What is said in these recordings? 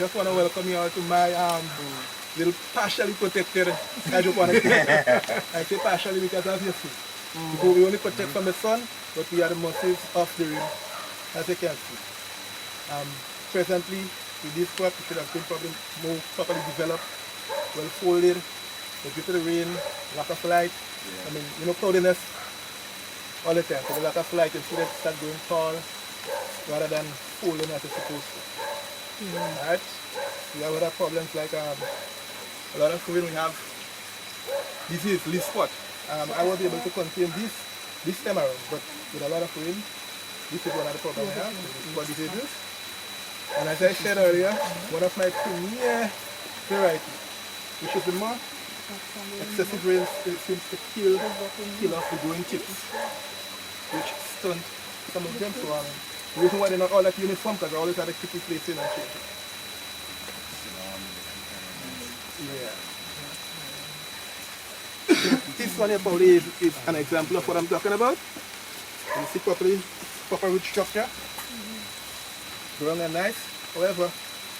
Just want to welcome you all to my little partially protected hydroponic. I say partially because as you see, because we only protect from the sun, but we are the mercies of the rain, as you can see. Presently, with this crop, it should have been probably more properly developed, well folded, but due to the rain, lack of light, I mean, you know, cloudiness all the time. So the lack of light, you see that start going tall rather than folding as it's supposed to. Alright? We have other problems like a lot of rain we have disease, leaf spot. I was able to contain this time around, but with a lot of rain, this is one of the problems we have, leaf spot diseases. And as I said earlier, one of my premier varieties, which is the more excessive rain seems to kill off the growing tips, which stunt some of them. So the reason why they're not all that uniform, because they always have to keep replacing and changing. Yeah. This one here probably is an example of what I'm talking about. You see proper root structure. Growing and nice. However,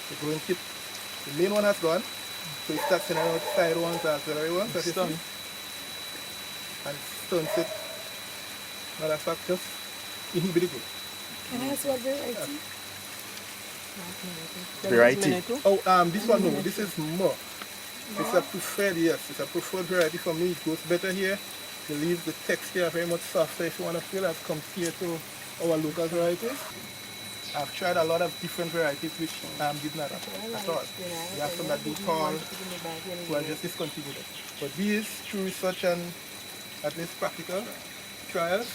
the growing tip, the main one has gone. So it starts sending out side ones, auxiliary ones, as you see. And stunts it. Matter of fact, just inhibit it. Can I ask what variety? Variety? Oh, this one, no, this is more. It's a preferred, yes, it's a preferred variety for me. It goes better here. The leaves, the texture are very much softer if you want to feel as compared to our local varieties. I've tried a lot of different varieties which did not at all. There are some that do tall, so I just discontinued it. But these, through research and at least practical trials,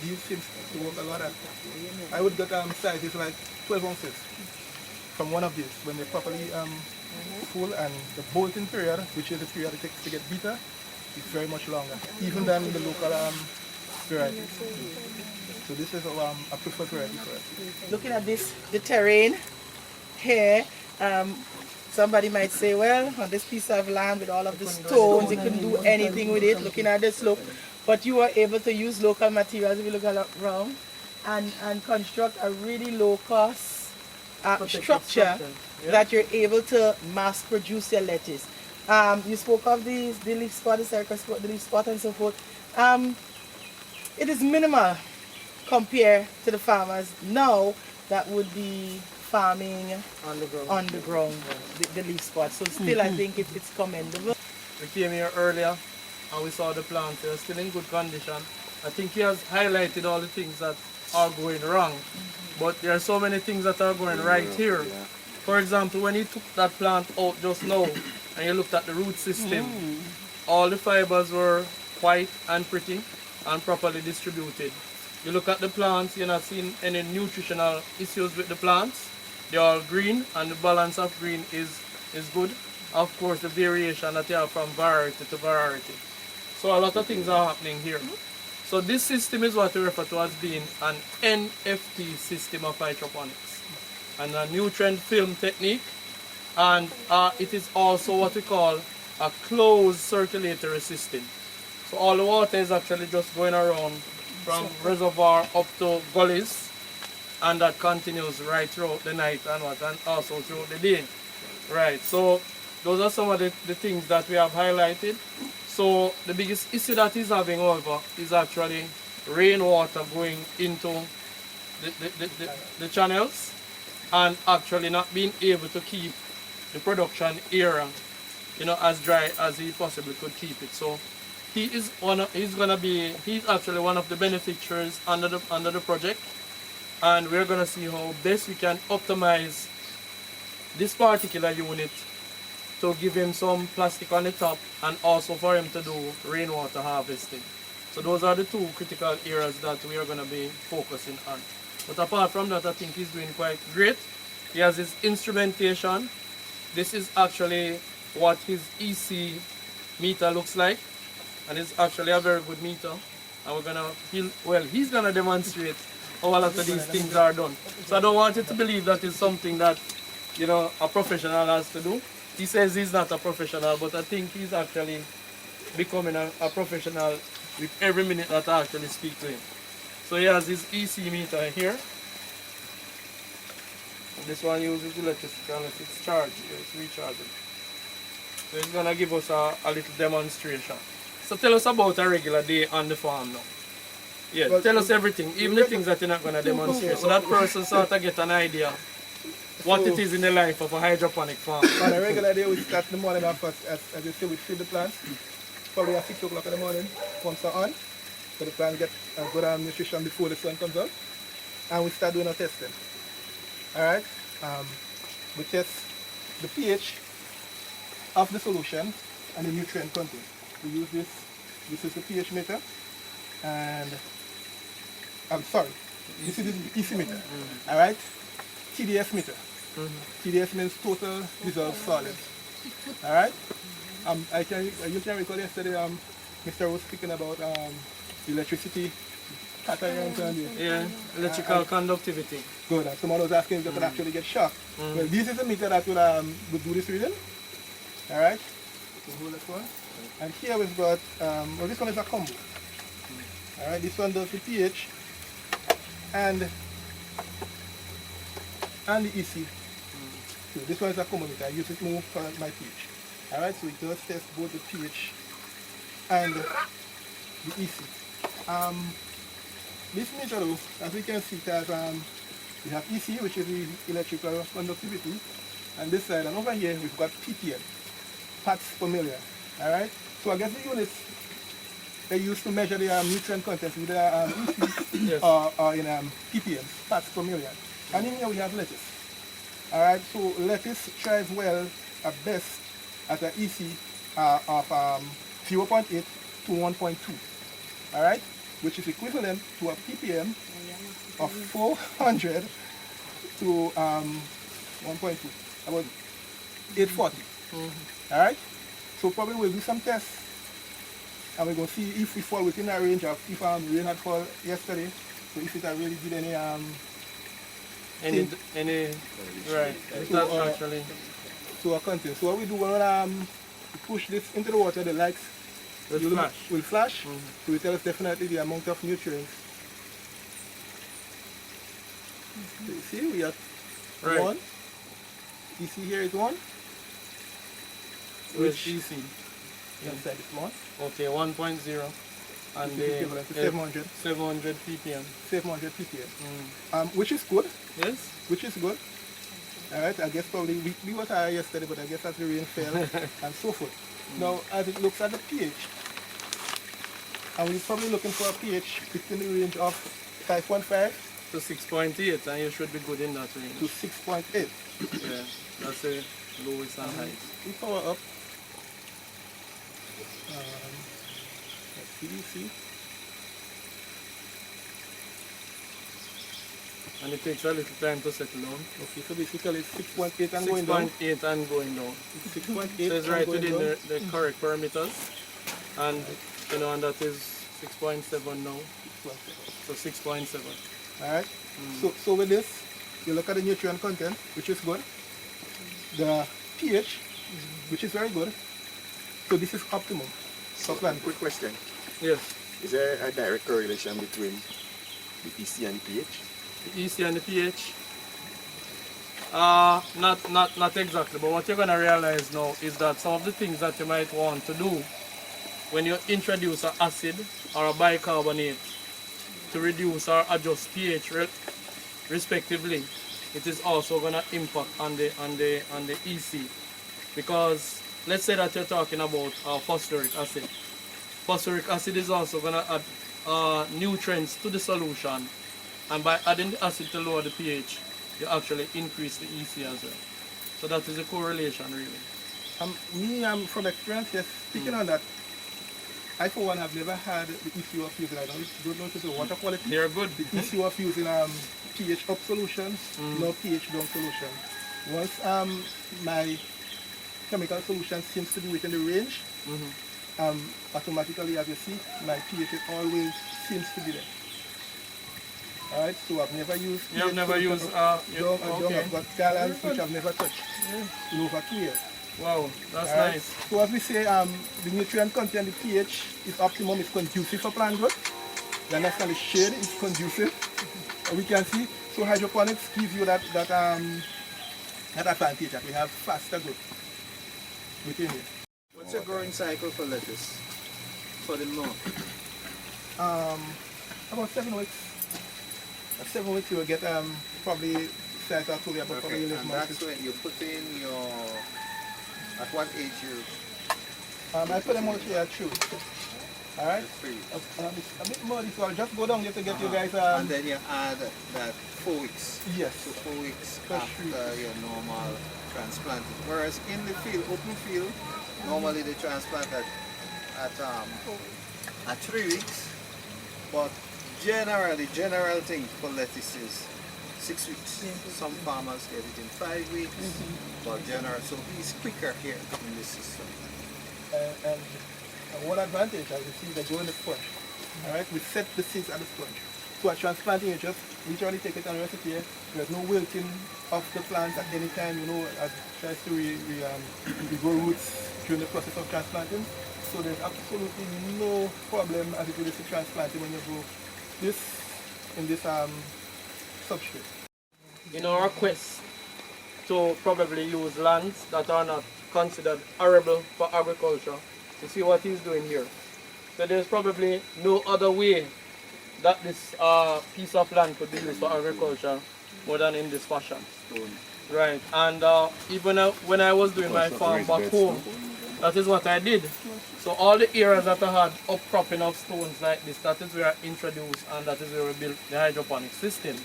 these seem to work a lot. I would get sizes like 12 ounces from one of these when they're properly full, and the bolting period, which is the period it takes to get bitter, is very much longer, even than the local varieties. So this is a preferred variety for us. Looking at this, the terrain here, somebody might say, well, on this piece of land with all of the stones, you couldn't do anything with it. Looking at this, look, but you were able to use local materials, if you look around, and construct a really low-cost structure that you're able to mass produce your lettuce. You spoke of the leaf spot, the leaf spot and so forth. It is minimal compared to the farmers now that would be farming on the ground, the leaf spot. So still I think it's commendable. We came here earlier and we saw the plants. They're still in good condition. I think he has highlighted all the things that are going wrong, but there are so many things that are going right here. For example, when he took that plant out just now and you looked at the root system, all the fibers were white and pretty and properly distributed. You look at the plants, you're not seeing any nutritional issues with the plants. They're all green and the balance of green is good. Of course, the variation that you have from variety to variety. So a lot of things are happening here. So this system is what we refer to as being an NFT system of hydroponics, and a nutrient film technique, and it is also what we call a closed circulatory system. So all the water is actually just going around from reservoir up to gullies, and that continues right throughout the night and also throughout the day. Right, so those are some of the things that we have highlighted. So the biggest issue that he's having, however, is actually rainwater going into the channels and actually not being able to keep the production area, you know, as dry as he possibly could keep it. So he's actually one of the beneficiaries under the project, and we're gonna see how best we can optimize this particular unit to give him some plastic on the top and also for him to do rainwater harvesting. So those are the two critical areas that we are going to be focusing on. But apart from that, I think he's doing quite great. He has his instrumentation. This is actually what his EC meter looks like, and it's actually a very good meter. And he's gonna demonstrate how a lot of these things are done. So I don't want you to believe that it's something that, you know, a professional has to do. He says he's not a professional, but I think he's actually becoming a professional with every minute that I actually speak to him. So he has his EC meter here. This one uses electricity unless it's charged, it's rechargeable. So it's gonna give us a little demonstration. So tell us about a regular day on the farm now. Yeah, Well, tell us everything, even the things that you're not gonna demonstrate, so that person sort of get an idea what it is in the life of a hydroponic farm. On a regular day, we start in the morning off, as you say, we feed the plants. Probably at 6 o'clock in the morning, pumps are on. So the plant gets a good nutrition before the sun comes out. And we start doing our testing. Alright? We test the pH of the solution and the nutrient content. We use this is the pH meter. And, I'm sorry, this is the EC meter. Alright? TDS meter. TDS means total dissolved solids. Alright? You can recall yesterday Mr. was speaking about electricity patterns and Yeah, electrical conductivity. good. And someone was asking if they could actually get shocked. Well, this is a meter that will do this reading. Alright? So hold this one. And here we've got, well, this one is a combo. Alright, this one does the pH and the EC. So this one is a combo meter. I use it more for my pH. Alright, so it does test both the pH and the EC. This meter though, as we can see, it has, we have EC, which is the electrical conductivity, and this side, and over here we've got ppm, parts per million. Alright, so I guess the units they use to measure the nutrient content either EC Yes. or in ppm, parts per million. And in here we have lettuce. Alright, so lettuce thrives well at best at an EC of 0.8 to 1.2. Alright, which is equivalent to a ppm of 400 to 1.2, about 840. Alright, so probably we'll do some tests and we're going to see if we fall within that range of if rain had fallen yesterday, so if it had really did any right, that's actually. to our content. So what we do when we push this into the water, the lights will flash. So it tells us definitely the amount of nutrients. So you see, we have Right. 1. You see here is 1. Which EC? Inside is 1. Okay, 1.0. And Which is equivalent to 700. 700 ppm. 700 ppm. Which is good. Yes? Which is good. Alright, I guess probably we was higher yesterday, but I guess as the rain fell and so forth. Now, as it looks at the pH, and we're probably looking for a pH between the range of 5.5 to 6.8, and you should be good in that range. to 6.8. Yeah, that's the lowest and highest. We power up. Let's see. And it takes a little time to settle down. Okay, so basically it's 6.8 and going down. 6.8 and going down. 6.8 So it's and right going within down. the correct parameters. And and that is 6.7 now. 6.7. So 6.7. Alright, so with this, you look at the nutrient content, which is good. The pH, which is very good. So this is optimum. So, quick question. Yes. Is there a direct correlation between the EC and pH? The EC and the pH. Not exactly, but what you're gonna realize now is that some of the things that you might want to do when you introduce an acid or a bicarbonate to reduce or adjust pH respectively, it is also gonna impact on the EC, because let's say that you're talking about phosphoric acid. Phosphoric acid is also gonna add nutrients to the solution, and by adding the acid to lower the pH, you actually increase the EC as well. So that is a correlation really. From experience, yes, speaking on that, I for one have never had the issue of using, I don't know if it's the water quality. They're good. The issue of using pH up solutions, no pH down solution. Once my chemical solution seems to be within the range, automatically, as you see, my pH always seems to be there. Alright, so I've never used You have never used okay. I've got gallons which I've never touched in over 2 years. Wow, that's Alright, nice. so as we say, the nutrient content, the pH is optimum, it's conducive for plant growth. The next one is shade is conducive. We can see So hydroponics gives you that advantage that we have faster growth within it. What's your growing cycle for lettuce? For the month? About 7 weeks. At 7 weeks you will get probably size I told you about probably Okay, 11 and months. that's when you put in your... At what age you... I put them out here at 3 weeks. Alright? 3 weeks. It's a bit muddy, so I'll just go down here to get you guys And then you add that 4 weeks. yes. So 4 weeks That's after true. your normal transplanting. Whereas in the field, open field, normally they transplant at 3 weeks. But general thing for lettuce is 6 weeks. Some farmers get it in 5 weeks. But general, so it's quicker here in this system. And one advantage as you see, they go in the sponge. Alright, we set the seeds at the sponge. So at transplanting, you just literally take it and rest it here. There's no wilting of the plant at any time, you know, as it tries to grow roots during the process of transplanting. So there's absolutely no problem as it relates to transplanting when you grow this in this substrate. In our quest to probably use lands that are not considered arable for agriculture, you see what he's doing here. So there's probably no other way that this piece of land could be used for agriculture more than in this fashion. Right, and even when I was doing my farm back home, that is what I did. So all the areas that I had upcropping of stones like this, that is where I introduced, and that is where we built the hydroponic systems.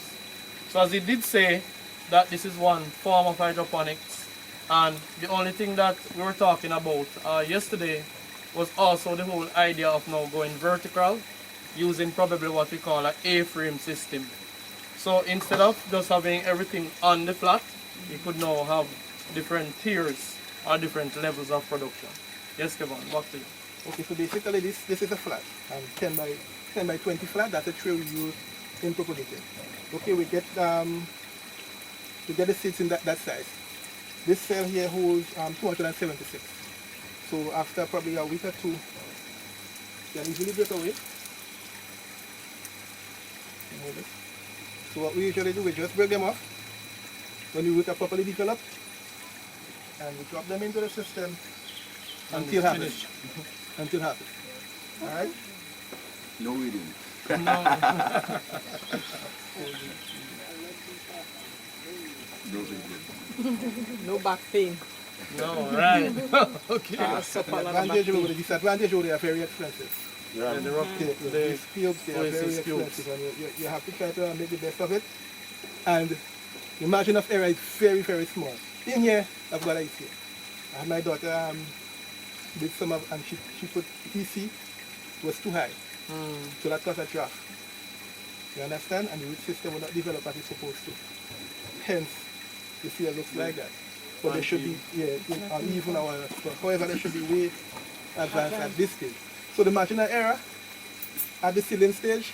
So as he did say, that this is one form of hydroponics, and the only thing that we were talking about yesterday was also the whole idea of now going vertical, using probably what we call an A-frame system. So instead of just having everything on the flat, you could now have different tiers or different levels of production. Yes, Keavon, back to you. Okay, so basically this is a flat, 10 by 20 flat. That's a tray we use in propagating. Okay, we get the seeds in that size. This cell here holds 276. So after probably a week or two, they can easily break away. So what we usually do, we just break them off when the roots are properly developed, and we drop them into the system until harvest. Until harvest. Alright? No weeding. No back pain. No, right. Okay. The advantage over the disadvantage over they are very expensive. These fields, they are very expensive, and you have to try to make the best of it. And the margin of error is very, very small. In here, I've got ice here. I had my daughter did some of, and she put EC was too high. So that caused a draft. You understand? And the root system will not develop as it's supposed to. Hence, the field looks like that. But there should be, even our, however, there should be way advanced at this stage. So the marginal error at the seedling stage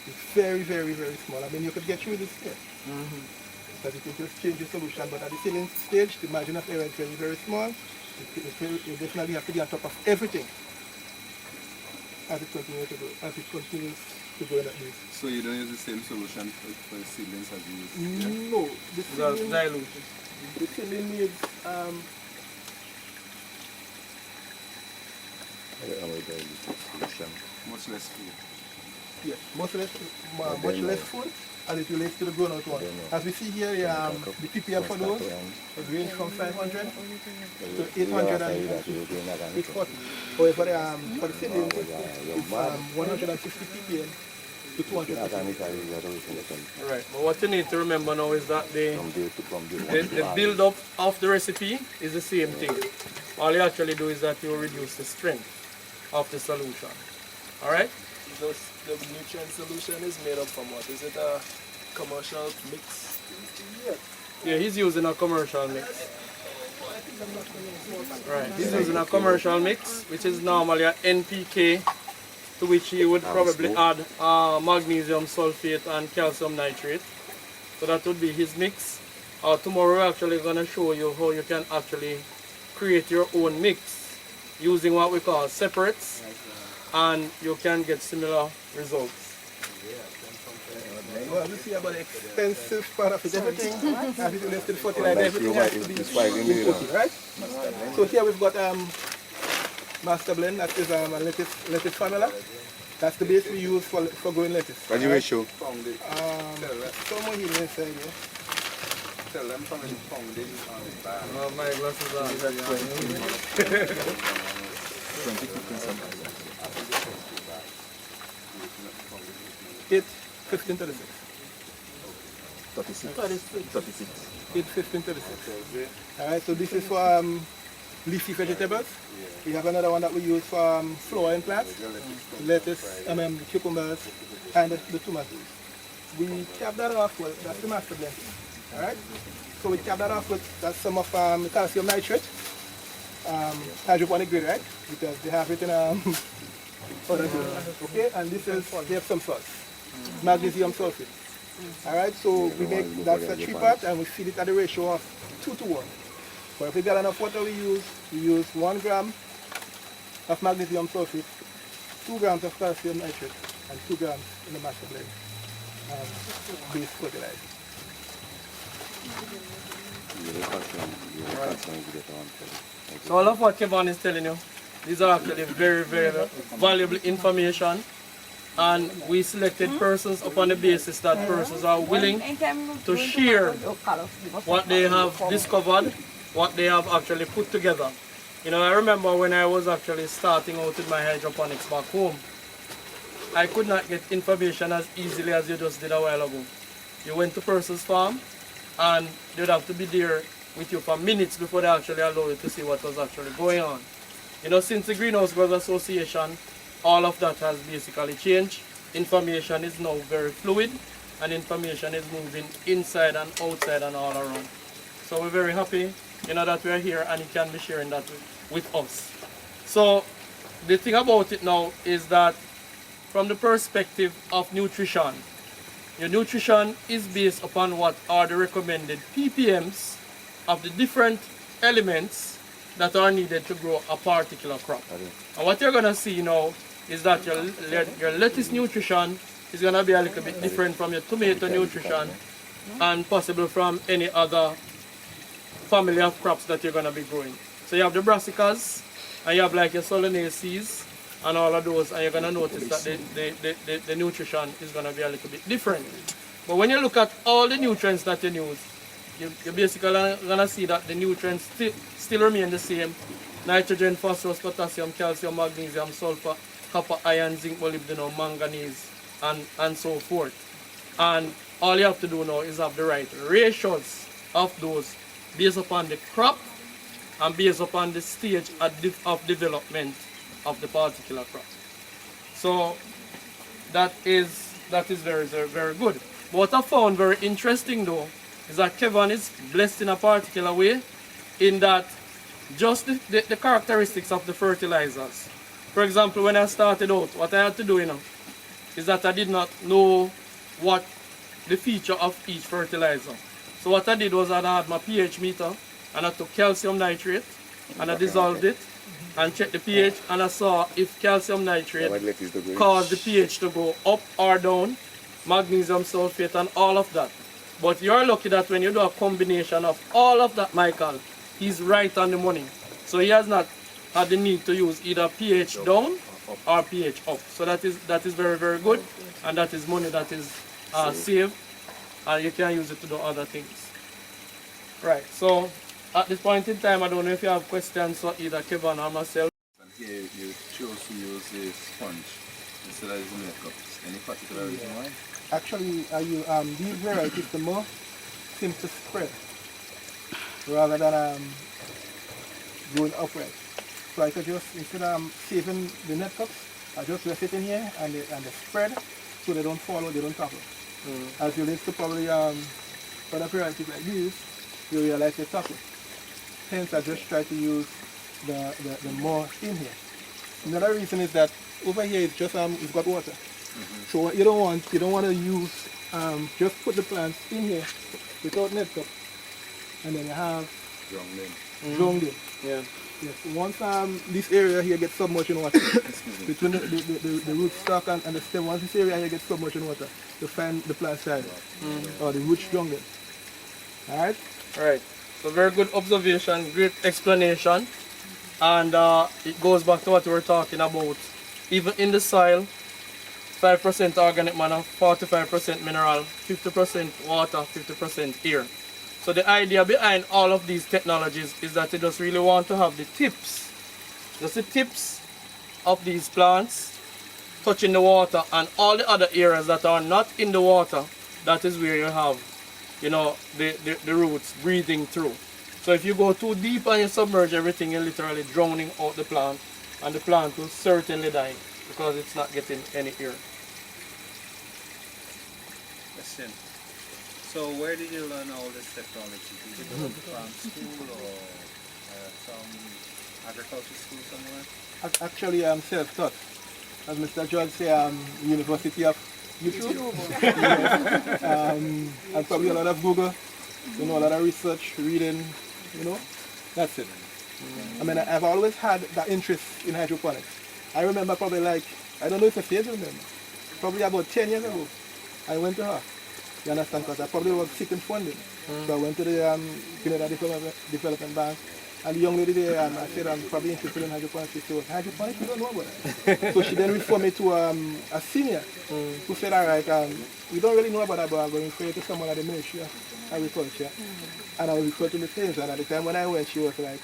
is very, very, very small. I mean, you could get through this here. Because you can just change the solution. But at the seedling stage, the margin of error is very, very small. You definitely have to be on top of everything as it continues to go like this. So you don't use the same solution for the seedlings as you use? No, the seedling, Dilution. the seedling needs Much less food. yes, much less food as it relates to the grown out one. As we see here, the PPL for those it range from 500 to 800 and 840. However, for the seedling, it's 150 ppm to 200 ppm. Right. But what you need to remember now is that the build up of the recipe is the same thing. All you actually do is that you reduce the strength of the solution. Alright? The nutrient solution is made up from what? Is it a commercial mix? Yeah, he's using a commercial mix. Right, he's using a commercial mix, which is normally an NPK, to which he would probably add magnesium sulfate and calcium nitrate. So that would be his mix. Tomorrow we're actually going to show you how you can actually create your own mix using what we call separates, and you can get similar results. Well, we see about the expensive part of it. Everything, as it relates to the fertilizer, everything has to be imported, right? So here we've got master blend, that is a lettuce formula. That's the base we use for growing lettuce. What do you ratio? Somewhere here inside here. Tell them from the founding on the bar. Oh, my glasses on. 8, 15, 36. 36. 8, 15, 36. Alright, so this is for leafy vegetables. We have another one that we use for flowering plants, lettuce, cucumbers, and the tomatoes. We cap that off with, that's the master blend. Alright? So we cap that off with some of calcium nitrate, hydroponic grade, right? Because they have it in other grade. Okay, and this is, they have some salts, magnesium sulfate. Alright, so we make, that's a 3-part and we feed it at a ratio of 2 to 1. But if we got enough water we use 1 gram of magnesium sulfate, 2 grams of calcium nitrate, and 2 grams in the master blend base fertilizer. So all of what Keavon is telling you, these are actually very, very valuable information, and we selected persons upon the basis that persons are willing to share what they have discovered, what they have actually put together. You know, I remember when I was actually starting out with my hydroponics back home, I could not get information as easily as you just did a while ago. You went to person's farm and they'd have to be there with you for minutes before they actually allow you to see what was actually going on. You know, since the Greenhouse Growers Association, all of that has basically changed. Information is now very fluid and information is moving inside and outside and all around. So we're very happy, you know, that we're here and you can be sharing that with us. So the thing about it now is that from the perspective of nutrition, your nutrition is based upon what are the recommended ppms of the different elements that are needed to grow a particular crop. And what you're going to see now is that your lettuce nutrition is going to be a little bit different from your tomato nutrition and possible from any other family of crops that you're going to be growing. So you have the brassicas and you have like your solanaceae and all of those, and you're going to notice that the nutrition is going to be a little bit different. But when you look at all the nutrients that you use, you're basically going to see that the nutrients still remain the same. Nitrogen, phosphorus, potassium, calcium, magnesium, sulfur, copper, iron, zinc, molybdenum, manganese, and so forth. And all you have to do now is have the right ratios of those based upon the crop and based upon the stage of development of the particular crop. So that is very, very, very good. But what I found very interesting though is that Keavon is blessed in a particular way in that just the characteristics of the fertilizers. For example, when I started out, what I had to do, you know, is that I did not know what the feature of each fertilizer. So what I did was that I had my pH meter and I took calcium nitrate and I dissolved it and checked the pH and I saw if calcium nitrate caused the pH to go up or down, magnesium sulfate and all of that. But you're lucky that when you do a combination of all of that, Michael, he's right on the money. So he has not had the need to use either pH down or pH up. So that is very, very good, and that is money that is saved, and you can use it to do other things. Right, so at this point in time, I don't know if you have questions for either Keavon or myself. And here you chose to use a sponge instead of using makeups. Any particular reason why? Actually, these varieties, the more seem to spread rather than going upright. So I could just, instead of saving the net cups, I just rest it in here and they spread so they don't fall or they don't topple. As you listen to probably other varieties like these, you realize they topple. Hence I just try to use the more in here. Another reason is that over here it's just it's got water. So what you don't want to use just put the plants in here without net cup, and then you have drowned in. Yeah. Yes. Once this area here gets submerged in water, between the root stock and the stem, once this area here gets submerged in water, you find the plant side or the roots drowned in. Alright? Right. So very good observation, great explanation. And it goes back to what we were talking about. Even in the soil, 5% organic matter, 45% mineral, 50% water, 50% air. So the idea behind all of these technologies is that you just really want to have the tips, just the tips of these plants touching the water, and all the other areas that are not in the water, that is where you have, you know, the roots breathing through. So if you go too deep and you submerge everything, you're literally drowning out the plant, and the plant will certainly die because it's not getting any air. Question. So where did you learn all this technology? Did you go to farm school or some agriculture school somewhere? Actually, I'm self-taught. As Mr. George said, University of YouTube. And probably a lot of Google, you know, a lot of research, reading, you know, that's it. I mean, I've always had that interest in hydroponics. I remember probably like, I don't know if I remember, probably about 10 years ago, I went to her. You understand? Because I probably was seeking funding. So I went to the Grenada Development Bank, and the young lady there, I said, I'm probably interested in hydroponics. She said, hydroponics, you don't know about that. So she then referred me to a senior who said, all right, we don't really know about that, but I'm going to refer you to someone at the Ministry of Agriculture. And I was referred to the things, and at the time when I went, she was like,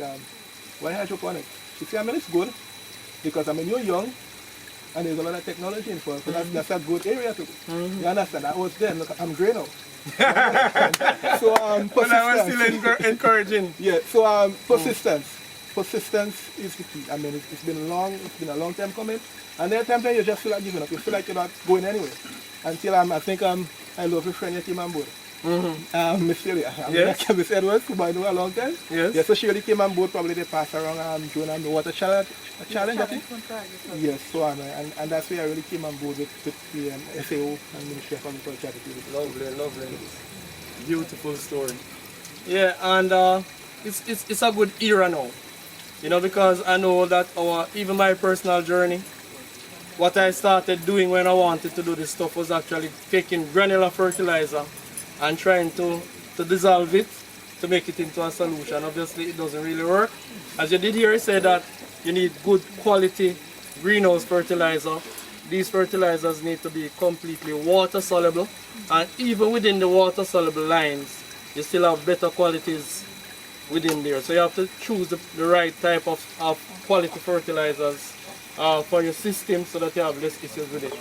why hydroponics? She said, I mean, it's good, because I mean, you're young, and there's a lot of technology involved, so that's a good area to go. You understand? I was there, look, I'm grey now. So But I was still encouraging. Yeah, so persistence. Persistence is the key. I mean, it's been a long time coming, and there are times when you just feel like giving up. You feel like you're not going anywhere. Until I think I love your friend, you came on board. Miss Celia, Yes. Miss Edwards, who I know a long time. Yes. Yeah, so she really came on board. Probably they passed around Joan and the water challenge, I think. Yes, so and that's where I really came on board with the FAO and Ministry of Agriculture. Lovely, lovely. Beautiful story. Yeah, and it's a good era now. You know, because I know that even my personal journey, what I started doing when I wanted to do this stuff was actually taking granular fertilizer and trying to dissolve it to make it into a solution. Obviously it doesn't really work. As you did here, you said that you need good quality greenhouse fertilizer. These fertilizers need to be completely water soluble, and even within the water soluble lines you still have better qualities within there. So you have to choose the right type of quality fertilizers for your system so that you have less issues with it.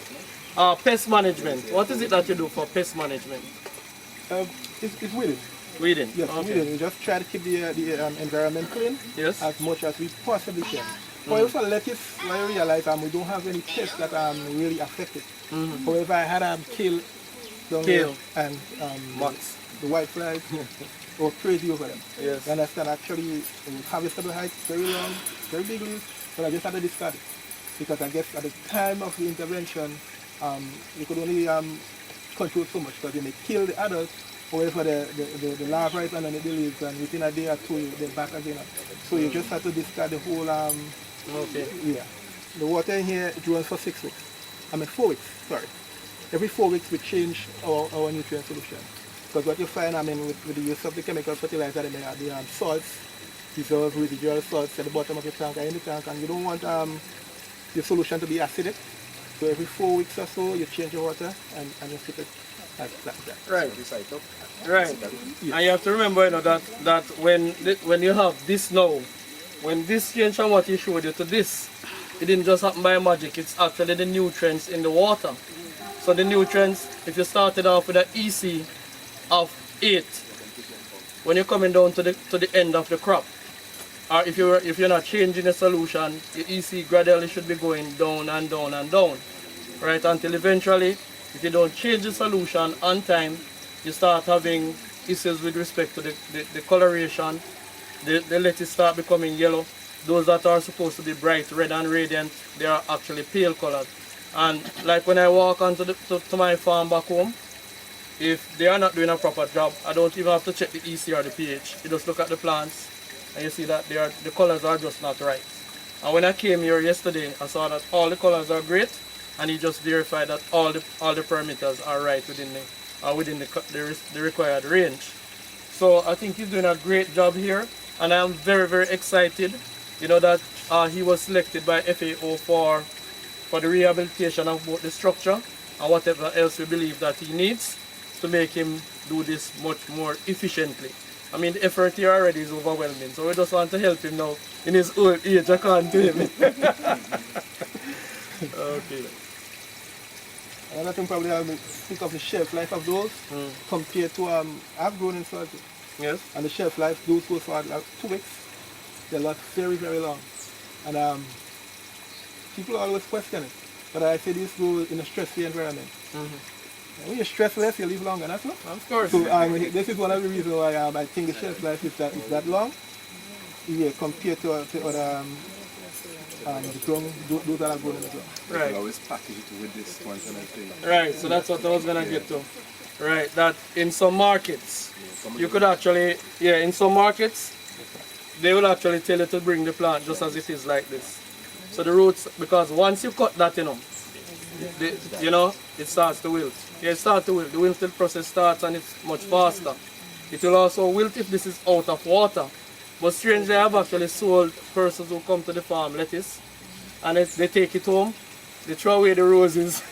Pest management. What is it that you do for pest management? It's weeding. Weeding. Yes, okay. weeding. We just try to keep the environment clean Yes. as much as we possibly can. However, lettuce, I realize we don't have any pests that are really affected. However, I had kale down Kale. there and Moths. the white flies were crazy over them. Yes. You understand? Actually, harvestable height, very long, very big leaves, but I just had to discard it. Because I guess at the time of the intervention, you could only control so much because they may kill the adults. However, the larvae right underneath the leaves, and within a day or two, they're back again. So you just have to discard the whole, Okay. yeah. The water in here drains for 6 weeks. 4 weeks, sorry. Every 4 weeks we change our nutrient solution. Because what you find, with the use of the chemical fertilizer, they have the salts, dissolved residual salts at the bottom of your tank or in the tank, and you don't want the solution to be acidic. So every 4 weeks or so, you change your water and you keep it like that. Right. Right. Yes. And you have to remember, you know, that when you have this now, when this change from what you showed you to this, it didn't just happen by magic. It's actually the nutrients in the water. So the nutrients, if you started off with an EC of 8, when you're coming down to the end of the crop, or if you're not changing the solution, your EC gradually should be going down and down and down, right? Until eventually, if you don't change the solution on time, you start having issues with respect to the coloration. The lettuce start becoming yellow. Those that are supposed to be bright red and radiant, they are actually pale colored. And like when I walk onto to my farm back home, if they are not doing a proper job, I don't even have to check the EC or the pH. You just look at the plants and you see that the colors are just not right. And when I came here yesterday, I saw that all the colors are great, and he just verified that all the parameters are right within the required range. So I think he's doing a great job here, and I'm very, very excited, that he was selected by FAO for the rehabilitation of both the structure and whatever else we believe that he needs to make him do this much more efficiently. I mean, the effort here already is overwhelming, so we just want to help him now in his old age. I can't do him. Okay. Another thing probably I'll speak of the shelf life of those compared to I've grown in soil too. Yes. And the shelf life, those go for like 2 weeks. They last very, very long. And people always question it. But I say this go in a stress-free environment. When you're stressless, you live longer, that's not? Of course. So this is one of the reasons why I think the shelf life is that long. Yeah, compared to other the ground, those that are grown in the ground. Right. I always package it with this one kind of thing. Right, so that's what I was going to get to. Right, that in some markets, you could actually, in some markets, they will actually tell you to bring the plant just as it is like this. So the roots, because once you cut that, it starts to wilt. Yeah, it starts to wilt. The wilting process starts and it's much faster. It will also wilt if this is out of water. But strangely, I have actually sold persons who come to the farm lettuce and they take it home, they throw away the roses,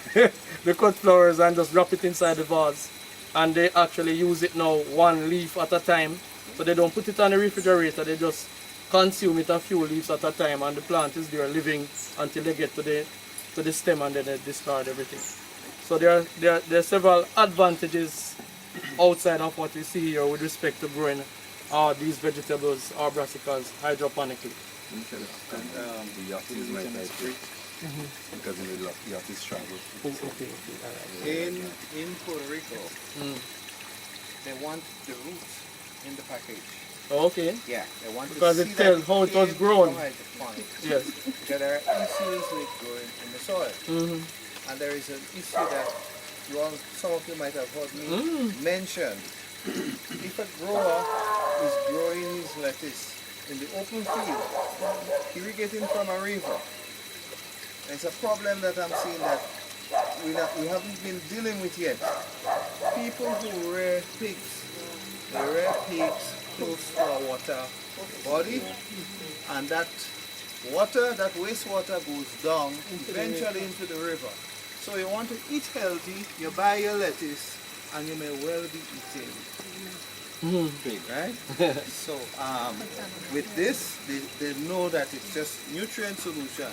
the cut flowers and just drop it inside the vase. And they actually use it now one leaf at a time. So they don't put it on the refrigerator, they just consume it a few leaves at a time and the plant is there living until they get to the stem and then they discard everything. So there are several advantages outside of what we see here with respect to growing these vegetables or brassicas hydroponically. And the yacht is my type three. Because in the yacht is travel. In Puerto Rico, they want the roots in the package. Okay. Yeah, they want Because to it see tells that how it was came grown. from hydroponics. Yes. Because there are issues with growing in the soil. And there is an issue that some of you might have heard me mention. If a grower is growing his lettuce in the open field, irrigating from a river, it's a problem that I'm seeing that we haven't been dealing with yet. People who rear pigs, they rear pigs close to a water body, and that wastewater goes down eventually into the river. So you want to eat healthy, you buy your lettuce, and you may well be eating pig, right? So with this, they know that it's just nutrient solution,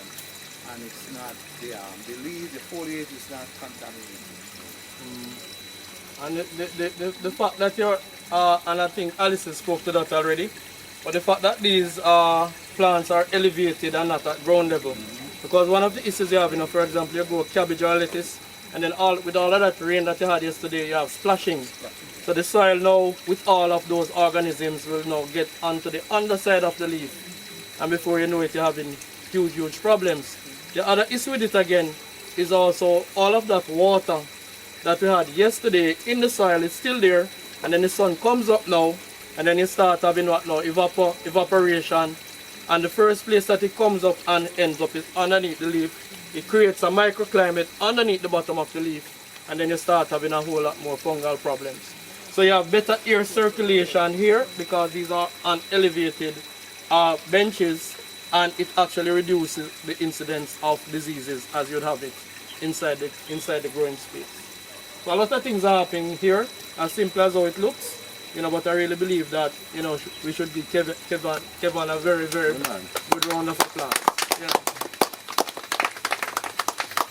and it's not the leaf, the foliage is not contaminated. And the fact that you're, and I think Alice spoke to that already, but the fact that these plants are elevated and not at ground level. Because one of the issues you have, for example, you grow cabbage or lettuce, and then with all of that rain that you had yesterday, you have splashing. So the soil now, with all of those organisms, will now get onto the underside of the leaf. And before you know it, you're having huge problems. The other issue with it again is also all of that water that we had yesterday in the soil is still there, and then the sun comes up now, and then you start having what now, evaporation, and the first place that it comes up and ends up is underneath the leaf. It creates a microclimate underneath the bottom of the leaf, and then you start having a whole lot more fungal problems. So you have better air circulation here because these are on elevated benches, and it actually reduces the incidence of diseases as you'd have it inside the growing space. So a lot of things are happening here, as simple as how it looks, but I really believe that, we should give Keavon a very, very good round of applause. Yeah.